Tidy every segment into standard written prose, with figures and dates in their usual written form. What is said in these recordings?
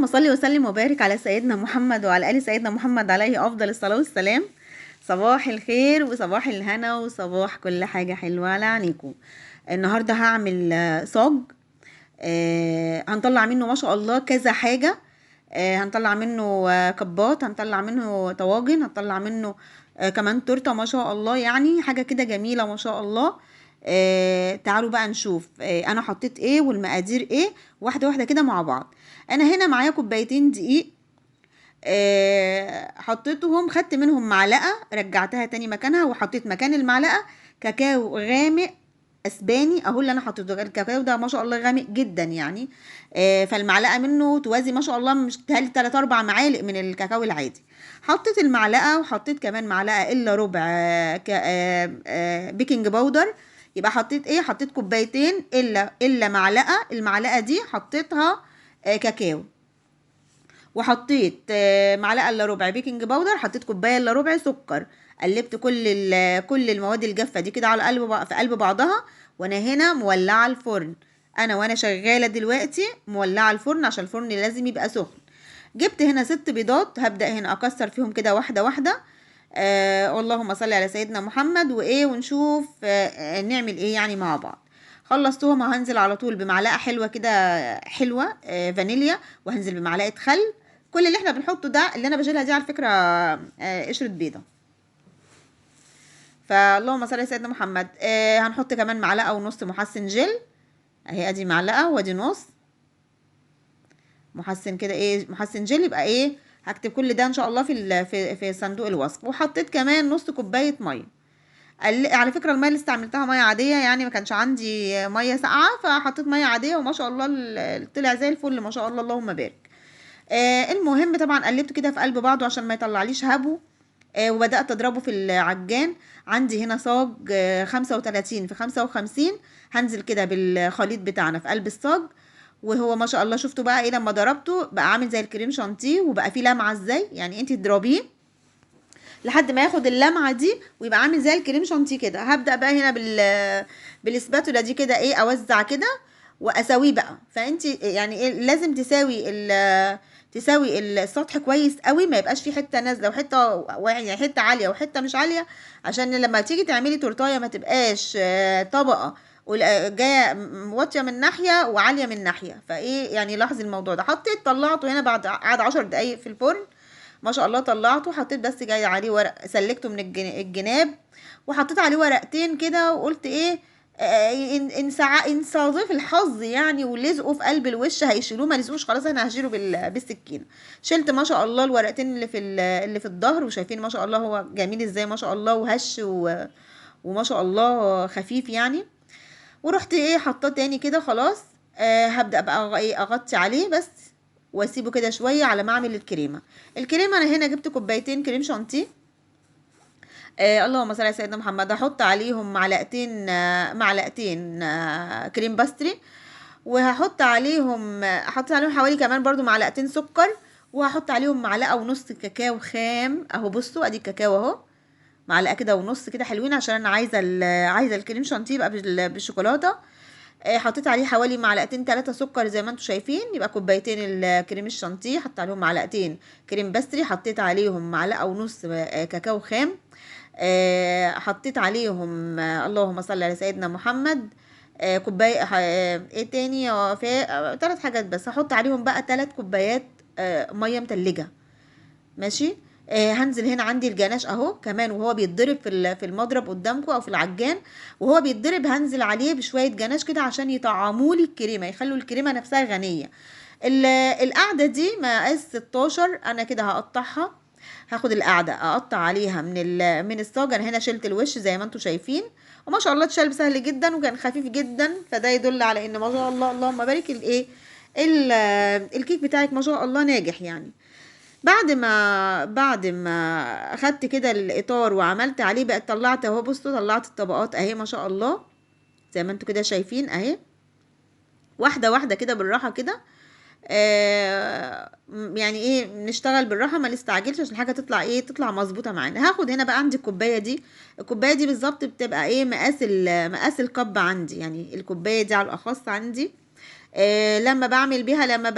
اللهم صل وسلم وبارك على سيدنا محمد وعلى آل سيدنا محمد عليه أفضل الصلاة والسلام. صباح الخير وصباح الهنا وصباح كل حاجة حلوة على عينيكم. النهاردة هعمل صاج. هنطلع منه ما شاء الله كذا حاجة. هنطلع منه كبات، هنطلع منه طواجن، هنطلع منه كمان تورته ما شاء الله، يعني حاجة كده جميلة ما شاء الله. تعالوا بقى نشوف انا حطيت ايه والمقادير ايه، واحدة واحدة كده مع بعض. انا هنا معايا كوبايتين دقيق، حطيتهم، خدت منهم معلقة رجعتها تاني مكانها، وحطيت مكان المعلقة كاكاو غامق اسباني اهو اللي انا حطيته. الكاكاو ده ما شاء الله غامق جدا يعني. فالمعلقة منه توازي ما شاء الله، مش تهالي 3 4 معالق من الكاكاو العادي. حطيت المعلقة وحطيت كمان معلقة الا ربع بيكنج باودر. يبقى حطيت ايه، حطيت كوبايتين الا معلقة، المعلقة دي حطيتها كاكاو. وحطيت معلقه الا ربع بيكنج باودر، حطيت كوبايه الا ربع سكر. قلبت كل المواد الجافه دي كده على في قلب بعضها. وانا هنا مولعه الفرن، وانا شغاله دلوقتي مولعه الفرن عشان الفرن لازم يبقى سخن. جبت هنا 6 بيضات، هبدا هنا اكسر فيهم كده واحده واحده. اللهم صل على سيدنا محمد. وايه ونشوف نعمل ايه يعني مع بعض. خلصتهم وهنزل على طول بمعلقه حلوه كده، حلوه فانيليا، وهنزل بمعلقه خل. كل اللي احنا بنحطه ده اللي انا بشيلها دي على فكره قشره بيضه. فاللهم صل على سيدنا محمد. هنحط كمان معلقه ونص محسن جل، اهي ادي معلقه وادي نص محسن كده، ايه محسن جل. يبقى ايه، هكتب كل ده ان شاء الله في صندوق الوصف. وحطيت كمان نص كوبايه ميه. على فكره الميه اللي استعملتها ميه عاديه، يعني ما كانش عندي ميه ساقعه فحطيت ميه عاديه، وما شاء الله طلع زي الفل ما شاء الله اللهم بارك. المهم طبعا قلبت كده في قلب بعضه عشان ما يطلعليش هبو. وبدأت اضربه في العجان. عندي هنا صاج 35 في 55. هنزل كده بالخليط بتاعنا في قلب الصاج. وهو ما شاء الله شفتوا بقى ايه لما ضربته بقى عامل زي الكريم شانتيه، وبقى فيه لمعه ازاي. يعني انت تضربيه لحد ما ياخد اللمعه دي ويبقى عامل زي الكريم شانتيه كده. هبدأ بقى هنا بالاسباتولا دي كده ايه اوزع كده واسويه بقى. فانت يعني إيه لازم تساوي السطح كويس قوي، ما يبقاش فيه حته نازله وحته يعني حته عاليه وحته مش عاليه، عشان لما تيجي تعملي تورتايه ما تبقاش طبقه جايه واطيه من ناحيه وعاليه من ناحيه. فايه يعني لاحظي الموضوع ده. حطيت طلعته هنا بعد قعد 10 دقايق في الفرن ما شاء الله. طلعته حطيت بس جاي عليه ورق، سلكته من الجناب، وحطيت عليه ورقتين كده. وقلت ايه ان صادف الحظ يعني ولزقوا في قلب الوش هيشيلوه، ما لزقوش خلاص انا هشيله بالسكينه. شلت ما شاء الله الورقتين اللي في الظهر، وشايفين ما شاء الله هو جميل ازاي ما شاء الله، وهش وما شاء الله خفيف يعني. ورحت ايه حطاه تاني كده خلاص. هبدأ بقى ايه اغطي عليه بس، واسيبه كده شويه على ما اعمل الكريمه. الكريمه انا هنا جبت كوبايتين كريم شانتيه. اللهم صل على سيدنا محمد. هحط عليهم معلقتين كريم باستري، وهحط عليهم حوالي كمان برضو معلقتين سكر، وهحط عليهم معلقه ونص كاكاو خام اهو. بصوا ادي الكاكاو اهو، معلقه كده ونص كده حلوين، عشان انا عايزه الكريم شانتيه يبقى بالشوكولاته. حطيت عليه حوالي معلقتين 3 سكر زي ما انتم شايفين، يبقى كوبايتين الكريم الشانتيه. حطيت عليهم معلقتين كريم باستري، حطيت عليهم معلقه ونص كاكاو خام. حطيت عليهم اللهم صل على سيدنا محمد كوبايه ايه تاني يا وفاء، 3 حاجات بس. هحط عليهم بقى 3 كوبايات ميه متلجه. ماشي. هنزل هنا عندي الجناش اهو كمان، وهو بيتضرب في المضرب قدامكم او في العجان. وهو بيتضرب هنزل عليه بشويه جناش كده عشان يطعموا لي الكريمه، يخلوا الكريمه نفسها غنيه. القعده دي مقاس 16، انا كده هقطعها. هاخد القعده اقطع عليها من الصاج. انا هنا شلت الوش زي ما انتم شايفين، وما شاء الله اتشال سهل جدا وكان خفيف جدا. فده يدل على ان ما شاء الله اللهم بارك الكيك بتاعك ما شاء الله ناجح يعني. بعد ما اخدت كده الاطار وعملت عليه بقى، طلعت اهو. بصوا طلعت الطبقات اهي ما شاء الله زي ما انتوا كده شايفين اهي، واحده واحده كده بالراحه كده. يعني ايه نشتغل بالراحه ما نستعجلش عشان الحاجه تطلع مظبوطه معانا. هاخد هنا بقى عندي الكوبايه دي بالظبط بتبقى ايه مقاس الكب عندي، يعني الكوبايه دي على الاخص عندي لما بعمل بيها، لما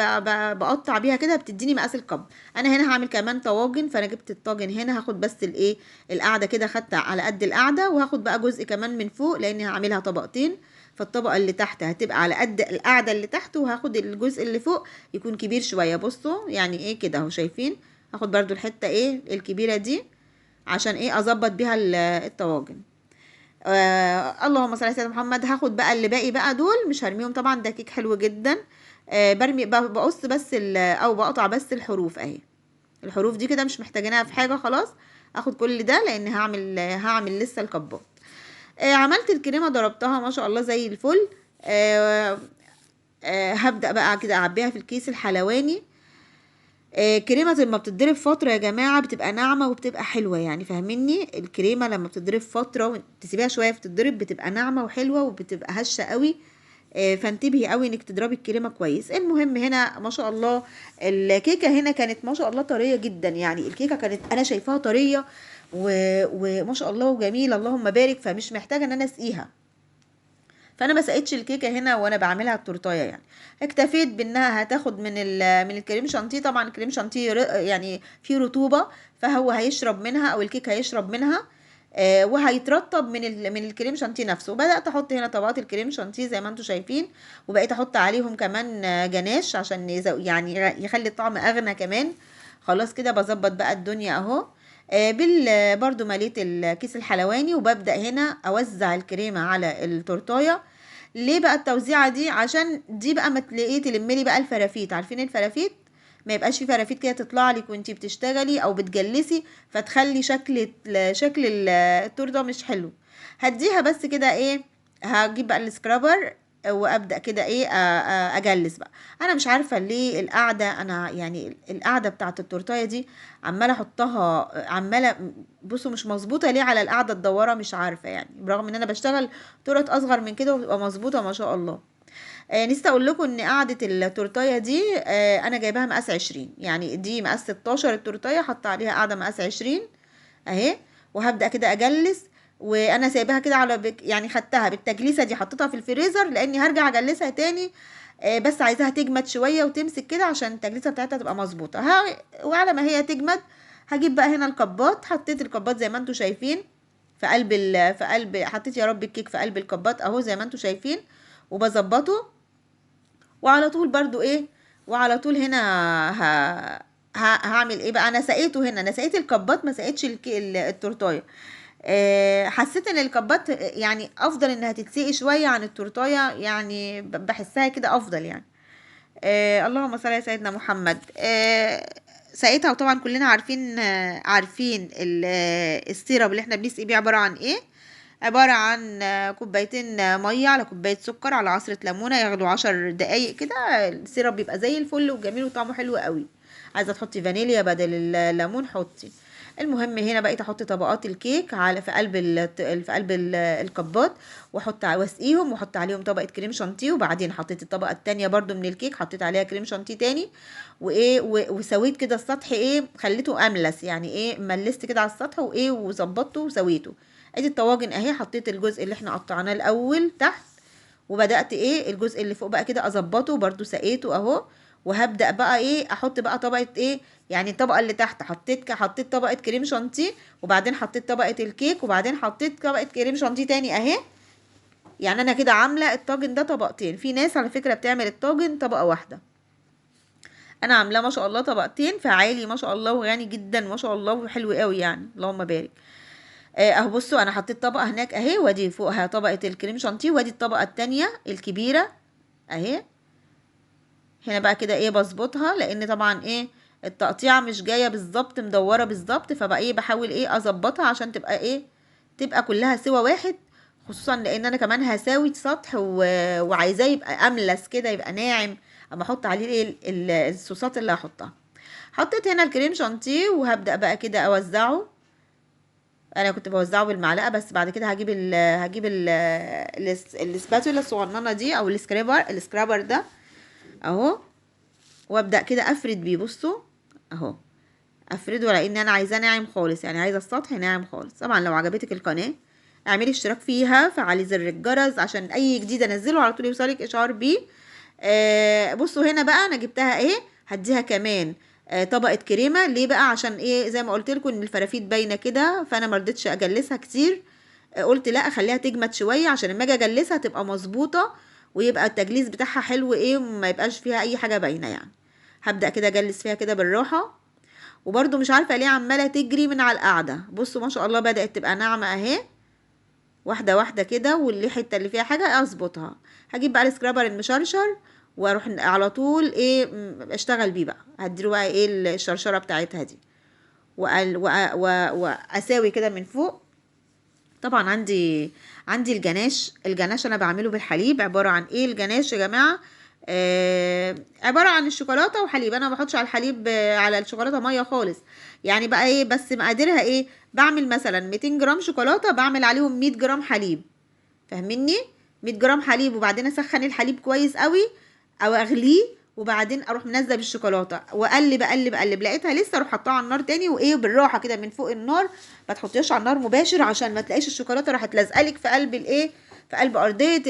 بقطع بيها كده بتديني مقاس الكب. انا هنا هعمل كمان طواجن، فانا جبت الطاجن هنا، هاخد بس الايه القاعده كده، خدت على قد القاعده، وهاخد بقى جزء كمان من فوق لاني هعملها طبقتين، فالطبقه اللي تحت هتبقى على قد القاعده اللي تحت، وهاخد الجزء اللي فوق يكون كبير شويه. بصوا يعني ايه كده اهو، شايفين؟ هاخد برضو الحته ايه الكبيره دي عشان ايه اظبط بيها الطواجن. اللهم صل على سيدنا محمد. هاخد بقى اللي باقي بقى دول، مش هرميهم طبعا، ده كيك حلو جدا. برمي بقص بس او بقطع بس الحروف اهي، الحروف دي كده مش محتاجينها في حاجه خلاص. اخد كل ده لان هعمل لسه الكبات. عملت الكريمه، ضربتها ما شاء الله زي الفل. هبدأ بقى كده اعبيها في الكيس الحلواني. كريمة لما بتتضرب فترة يا جماعة بتبقى ناعمة وبتبقى حلوة، يعني فاهميني؟ الكريمة لما بتتضرب فترة تسيبيها شوية بتتضرب بتبقى ناعمة وحلوة وبتبقى هشة قوي. فانتبهي قوي انك تضربي الكريمة كويس. المهم هنا ما شاء الله الكيكة هنا كانت ما شاء الله طرية جدا، يعني الكيكة كانت انا شايفاها طرية وما شاء الله وجميلة اللهم بارك، فمش محتاجة ان انا اسقيها. فانا ما سقيتش الكيكه هنا وانا بعملها التورتايه، يعني اكتفيت بانها هتاخد من الكريم شانتيه. طبعا الكريم شانتيه يعني فيه رطوبه، فهو هيشرب منها او الكيك هيشرب منها. وهيترطب من الكريم شانتيه نفسه. وبدات احط هنا طبقات الكريم شانتيه زي ما انتم شايفين، وبقيت احط عليهم كمان جناش عشان يعني يخلي الطعم اغنى كمان. خلاص كده بظبط بقى الدنيا اهو. برضو مليت الكيس الحلواني، وببدأ هنا اوزع الكريمة على التورتاية. ليه بقى التوزيعة دي؟ عشان دي بقى ما تلاقيه تلملي بقى الفرافيت. عارفين الفرافيت؟ ما يبقاش في فرافيت كده تطلع لك وانتي بتشتغلي او بتجلسي، فتخلي شكل التورته مش حلو. هديها بس كده ايه، هجيب بقى السكرابر وابدا كده ايه اجلس بقى. انا مش عارفه ليه القعده، انا يعني القعده بتاعه التورتايه دي عماله احطها، عماله بصوا مش مظبوطه ليه على القعده الدواره، مش عارفه يعني، برغم ان انا بشتغل تورت اصغر من كده وبتبقى مظبوطه ما شاء الله. نسيت اقول لكم ان قعده التورتايه دي انا جايباها مقاس 20، يعني دي مقاس 16 التورتايه، حاطه عليها قاعده مقاس 20 اهي. وهبدا كده اجلس، وانا سايباها كده على يعني خدتها بالتجليسه دي حطيتها في الفريزر لاني هرجع اجلسها تاني. بس عايزاها تجمد شويه وتمسك كده عشان التجليسه بتاعتها تبقى مظبوطه. وعلى ما هي تجمد هجيب بقى هنا الكبات. حطيت الكبات زي ما انتم شايفين في قلب حطيت يا رب الكيك في قلب الكبات اهو زي ما انتم شايفين، وبظبطه. وعلى طول برضو ايه، وعلى طول هنا هعمل ايه بقى. انا سقيته هنا، انا سقيت الكبات ما سقيتش التورتايه. حسيت ان الكبات يعني افضل انها تتسقي شويه عن التورتايه، يعني بحسها كده افضل يعني. اللهم صل على سيدنا محمد. ساعتها وطبعا كلنا عارفين السيرب اللي احنا بنسقي بيه عبارة عن ايه. عبارة عن كوبايتين مية على كوباية سكر على عصرة ليمونة، ياخدوا 10 دقايق كده. السيرب بيبقى زي الفل وجميل وطعمه حلو قوي. عايزة تحطي فانيليا بدل الليمون حطي. المهم هنا بقيت احط طبقات الكيك على في قلب الكبات، واحط واسقيهم واحط عليهم طبقه كريم شانتيه. وبعدين حطيت الطبقه التانية برضو من الكيك، حطيت عليها كريم شانتيه تاني. وايه وسويت كده السطح ايه، خليته املس يعني ايه، ملست كده على السطح وايه وظبطته وسويته. ادي الطواجن اهي، حطيت الجزء اللي احنا قطعناه الاول تحت، وبدات ايه الجزء اللي فوق بقى كده اظبطه برضو سقيته اهو. وهبدا بقى ايه احط بقى طبقه ايه، يعني الطبقه اللي تحت حطيت طبقه كريم شانتيه، وبعدين حطيت طبقه الكيك، وبعدين حطيت طبقه كريم شانتيه تاني اهي. يعني انا كده عامله الطاجن ده طبقتين. في ناس على فكره بتعمل الطاجن طبقه واحده، انا عاملاه ما شاء الله طبقتين، فعالي ما شاء الله وغني جدا ما شاء الله وحلو قوي يعني اللهم بارك. اهو بصوا انا حطيت طبقه هناك اهي، وادي فوقها طبقه الكريم شانتيه، وادي الطبقه التانية الكبيره اهي. هنا بقى كده ايه بظبطها، لان طبعا ايه التقطيعه مش جايه بالظبط مدوره بالظبط، فبقى ايه بحاول ايه اظبطها عشان تبقى ايه تبقى كلها سوا واحد. خصوصا لان انا كمان هساوي سطح وعايزاه يبقى املس كده يبقى ناعم، اما احط عليه ايه الصوصات اللي هحطها. حطيت هنا الكريم شانتيه وهبدأ بقى كده اوزعه. انا كنت بوزعه بالمعلقه، بس بعد كده هجيب السباتولا الصغننه دي او السكرابر ده اهو، وابدا كده افرد بيه. بصوا اهو افرده، لان انا عايزاه ناعم خالص، يعني عايزه السطح ناعم خالص. طبعا لو عجبتك القناه اعملي اشتراك فيها، فعلي زر الجرس عشان اي جديد انزله على طول يوصلك اشعار بيه. بصوا هنا بقى انا جبتها ايه، هديها كمان طبقه كريمه. ليه بقى؟ عشان ايه؟ زي ما قلت لكم ان الفرافيت باينه كده، فانا ما رضيتش اجلسها كتير. قلت لا اخليها تجمد شويه عشان لما اجي اجلسها تبقى مظبوطه، ويبقى التجليس بتاعها حلو ايه، وما يبقاش فيها اي حاجه باينه يعني. هبدا كده اجلس فيها كده بالراحه. وبرده مش عارفه ليه عماله تجري من على القعده. بصوا ما شاء الله بدات تبقى ناعمه اهي، واحده واحده كده، واللي حته اللي فيها حاجه اظبطها. هجيب بقى السكرابر المشرشر واروح على طول ايه اشتغل بيه بقى. هديله بقى ايه الشرشره بتاعتها دي، واساوي كده من فوق. طبعا عندي الجناش انا بعمله بالحليب. عباره عن ايه الجناش يا جماعه؟ عباره عن الشوكولاته وحليب. انا ما بحطش على الحليب على الشوكولاته ميه خالص. يعني بقى ايه، بس مقاديرها ايه؟ بعمل مثلا 200 جرام شوكولاته، بعمل عليهم 100 جرام حليب. فاهميني؟ 100 جرام حليب، وبعدين اسخن الحليب كويس قوي او اغليه، وبعدين اروح منزله بالشوكولاته واقلب اقلب اقلب. لقيتها لسه اروح حطها على النار تاني، وايه بالراحه كده من فوق النار. ما تحطيهاش على النار مباشر عشان ما تلاقيش الشوكولاته راحت لازقلك في قلب الايه، في قلب ارضيه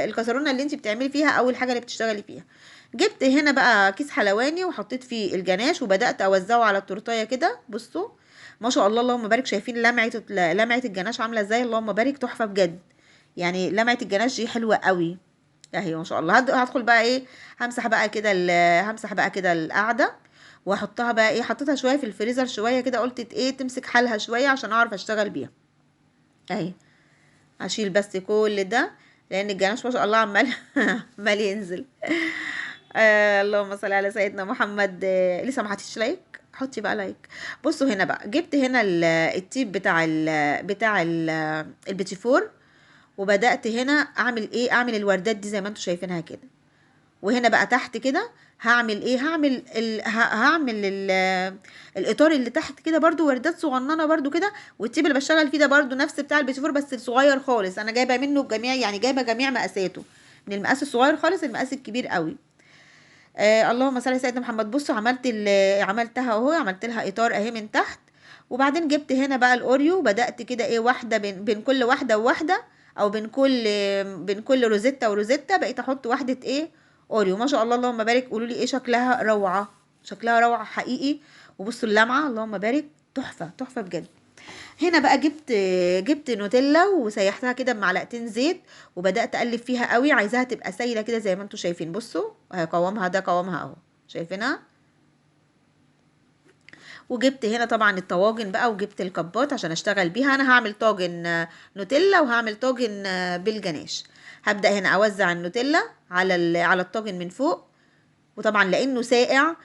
الكسرونه اللي انت بتعملي فيها او الحاجه اللي بتشتغلي فيها. جبت هنا بقى كيس حلواني وحطيت فيه الجناش، وبدات اوزعه على التورتايه كده. بصوا ما شاء الله اللهم بارك، شايفين لمعه الجناش عامله ازاي؟ اللهم بارك، تحفه بجد. يعني لمعه الجناش دي حلوه قوي اهي ما شاء الله. هدخل بقى ايه، همسح بقى كده القعده، واحطها بقى ايه، حطيتها شويه في الفريزر شويه كده، قلت ايه تمسك حالها شويه عشان اعرف اشتغل بيها اهي. هشيل بس كل ده لان الجناش ما شاء الله عمال عمال ينزل. اللهم صل على سيدنا محمد. لسه ما حطيتش لايك؟ حطي بقى لايك. بصوا هنا بقى جبت هنا التيب بتاع البيتي فور، وبدأت هنا اعمل ايه، اعمل الوردات دي زي ما انتم شايفينها كده. وهنا بقى تحت كده هعمل ايه، هعمل الاطار اللي تحت كده برضو وردات صغننه برضو كده. والتيب اللي بشتغل فيه ده برضو نفس بتاع البيتي فور بس صغير خالص. انا جايبه منه بجميع، يعني جايبه جميع مقاساته، من المقاس الصغير خالص المقاس الكبير قوي. اللهم صل على سيدنا محمد. بصوا عملتها اهو، عملت لها اطار اهي من تحت. وبعدين جبت هنا بقى الاوريو، بدأت كده ايه واحده بين كل واحده وواحده، او بين كل روزيتا وروزيتا بقيت احط واحده ايه اوريو. ما شاء الله اللهم بارك. قولوا لي ايه شكلها روعه، شكلها روعه حقيقي. وبصوا اللمعه اللهم بارك، تحفه تحفه بجد. هنا بقى جبت نوتيلا وسيحتها كده بمعلقتين زيت، وبدأت اقلب فيها قوي، عايزاها تبقى سايله كده زي ما انتم شايفين. بصوا قوامها ده قوامها اهو، شايفينها. وجبت هنا طبعا الطواجن بقى، وجبت الكبات عشان اشتغل بيها. انا هعمل طاجن نوتيلا، وهعمل طاجن بالجناش. هبدأ هنا اوزع النوتيلا على الطاجن من فوق. وطبعا لانه ساقع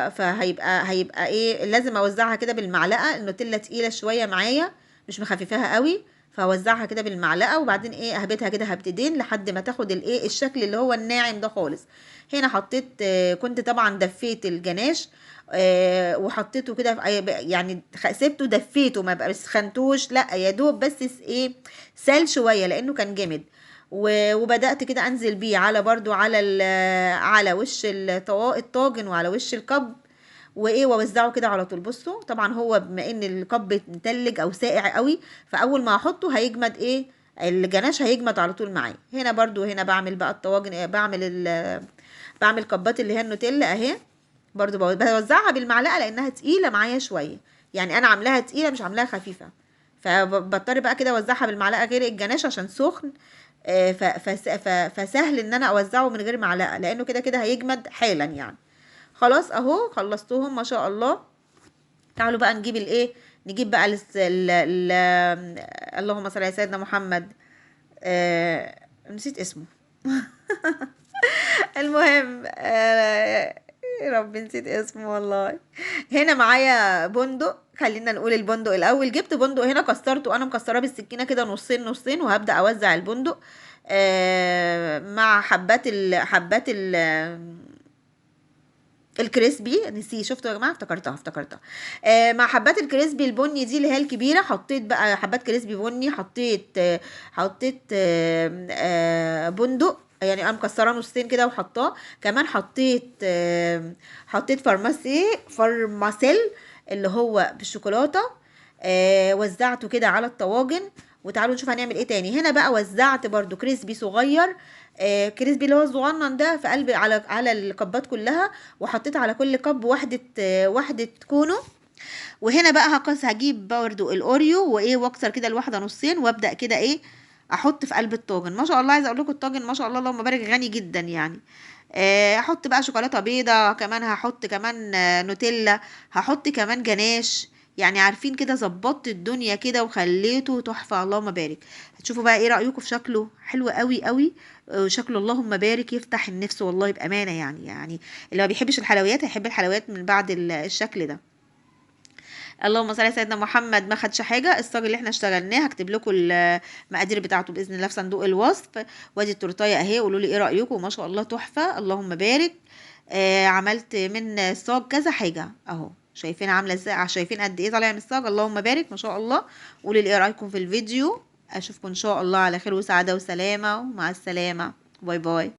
فهيبقى ايه، لازم اوزعها كده بالمعلقه. النوتيلا تقيله شويه معايا، مش مخففاها قوي، فاوزعها كده بالمعلقه. وبعدين ايه اهبتها كده هبتدين لحد ما تاخد الايه الشكل اللي هو الناعم ده خالص. هنا حطيت كنت طبعا دفيت الجناش وحطيته كده يعني سبته دفيته، ما بقى سخنتوش، لا يا دوب بس ايه سال شويه لانه كان جامد. وبدأت كده انزل بيه على برضو على وش الطاجن وعلى وش الكب، وايه واوزعه كده على طول. بصوا طبعا هو بما ان الكب متلج او ساقع قوي، فاول ما احطه هيجمد ايه الجناش، هيجمد على طول معايا. هنا برضو هنا بعمل بقى الطواجن، بعمل كبات اللي هي النوتيلا اهي. برضو بوزعها بالمعلقه لانها تقيله معايا شويه، يعني انا عاملاها تقيله مش عاملاها خفيفه، فبضطر بقى كده اوزعها بالمعلقه غير الجناش عشان سخن. فسهل ان انا اوزعه من غير معلقه لانه كده كده هيجمد حالا يعني. خلاص اهو خلصتهم ما شاء الله. تعالوا بقى نجيب الايه، نجيب بقى اللهم صل على سيدنا محمد. نسيت اسمه. المهم يا رب نسيت اسمه والله. هنا معايا بندق، خلينا نقول البندق الاول. جبت بندق هنا كسرته، انا مكسراه بالسكينه كده نصين نصين، وهبدا اوزع البندق مع حبات الكريسبي. شفتوا يا جماعه؟ افتكرتها مع حبات الكريسبي البني دي اللي هي الكبيره. حطيت بقى حبات كريسبي بني، حطيت بندق، يعني انا مكسراه نصين كده وحطاه كمان. حطيت فرماسيل اللي هو بالشوكولاته. وزعته كده على الطواجن، وتعالوا نشوف هنعمل ايه تاني. هنا بقى وزعت برضو كريسبي صغير، كريسبي اللي هو الصغنن ده في قلب على الكبات كلها، وحطيت على كل كب واحدة كونو. وهنا بقى هجيب برضو الاوريو وايه، واكسر كده الواحده نصين، وابدا كده ايه احط في قلب الطاجن. ما شاء الله، عايزه اقول لكم الطاجن ما شاء الله اللهم بارك غني جدا يعني. احط بقى شوكولاته بيضه كمان، هحط كمان نوتيلا، هحط كمان جناش. يعني عارفين كده، ظبطت الدنيا كده وخليته تحفه اللهم بارك. هتشوفوا بقى ايه رايكم في شكله، حلو قوي قوي. شكله اللهم بارك يفتح النفس والله بامانه يعني اللي ما بيحبش الحلويات هيحب الحلويات من بعد الشكل ده. اللهم صل على سيدنا محمد. ما خدش حاجه الصاج اللي احنا اشتغلناه، هكتب لكم المقادير بتاعته باذن الله في صندوق الوصف. وادي التورتايه اهي، قولوا لي ايه رايكم. ما شاء الله تحفه اللهم بارك. عملت من الصاج كذا حاجه اهو، شايفين عامله ازاي، شايفين قد ايه طالع من الصاج اللهم بارك ما شاء الله. قولوا لي ايه رايكم في الفيديو. اشوفكم ان شاء الله على خير وسعاده وسلامه، ومع السلامه. باي باي.